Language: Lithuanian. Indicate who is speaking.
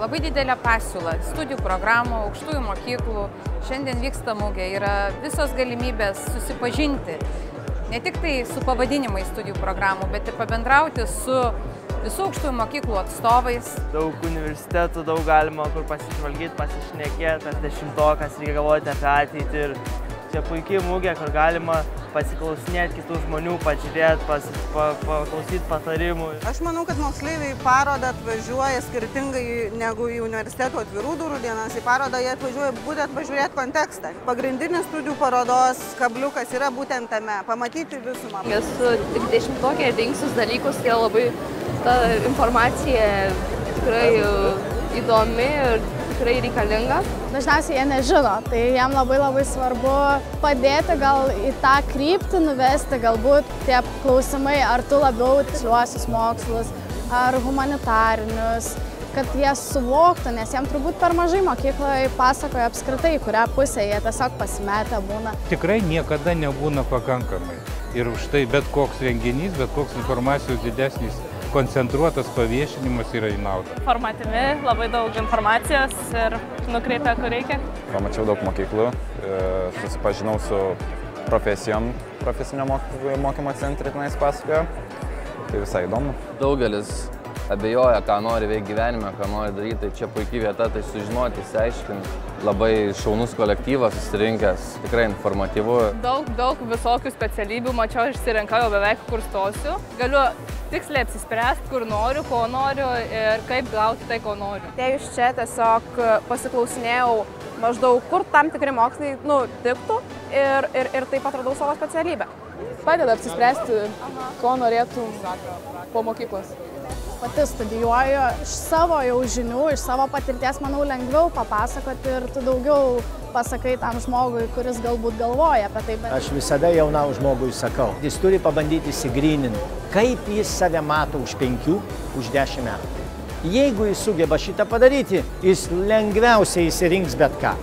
Speaker 1: labai didelė pasiūla studijų programų, aukštųjų mokyklų. Šiandien vyksta mugė, yra visos galimybės susipažinti ne tik tai su pavadinimais studijų programų, bet ir pabendrauti su visų aukštųjų mokyklų atstovais.
Speaker 2: Daug universitetų, daug galima kur pasižvalgyti, pasišnekėti, kas dešimtokas, reikia galvoti apie ateitį. Ir čia puikiai mugė, kur galima pasiklausinėti kitų žmonių, pažiūrėti, paklausyti patarimų.
Speaker 3: Aš manau, kad moksleiviai į parodą atvažiuoja skirtingai negu į universiteto atvirų durų dienas. Į parodą jie atvažiuoja būtent pažiūrėti kontekstą. Pagrindinis studijų parodos kabliukas yra būtent tame – pamatyti visumą.
Speaker 4: Esu tik dešimtokė, rinksius dalykus, tai labai ta informacija tikrai įdomi ir tikrai reikalinga.
Speaker 5: Dažniausiai jie nežino, tai jiem labai svarbu padėti gal į tą kryptį nuvesti, galbūt tie klausimai, ar tu labiau tiksliuosius mokslus, ar humanitarinius, kad jie suvoktų, nes jiem turbūt per mažai mokykloje pasakoja apskritai, kurią pusę jie tiesiog pasimetę būna.
Speaker 6: Tikrai niekada nebūna pakankamai. Ir už tai bet koks renginys, bet koks informacijos didesnis koncentruotas paviešinimas yra į naudą.
Speaker 7: Informatyvi, labai daug informacijos ir nukreipia, kur reikia.
Speaker 8: Pamačiau daug mokyklų, susipažinau su profesijom, profesinio mokymo centre tenais pasakojo. Tai visai įdomu.
Speaker 9: Daugelis abejoja, ką nori veikti gyvenime, ką nori daryti, tai čia puikiai vieta, tai sužinoti, išsiaiškinti. Labai šaunus kolektyvas susirinkęs, tikrai informatyvu.
Speaker 7: Daug visokių specialybių, mačiau, išsirinkau jau beveik, kur stosiu. Galiu tiksliai apsispręsti, kur noriu, ko noriu ir kaip gauti tai, ko noriu.
Speaker 10: Atėjus čia tiesiog pasiklausinėjau maždaug, kur tam tikri mokslai tiktų ir taip atradau savo specialybę.
Speaker 4: Padeda apsispręsti, ko norėtum po mokyklos.
Speaker 5: Pati studijuoju, iš savo jau žinių, iš savo patirties, manau, lengviau papasakoti ir tu daugiau pasakai tam žmogui, kuris galbūt galvoja apie tai.
Speaker 11: Aš visada jaunam žmogui sakau, jis turi pabandyti įsigryninti, kaip jis save mato už 5, už 10 metų. Jeigu jis sugeba šitą padaryti, jis lengviausiai įsirinks bet ką.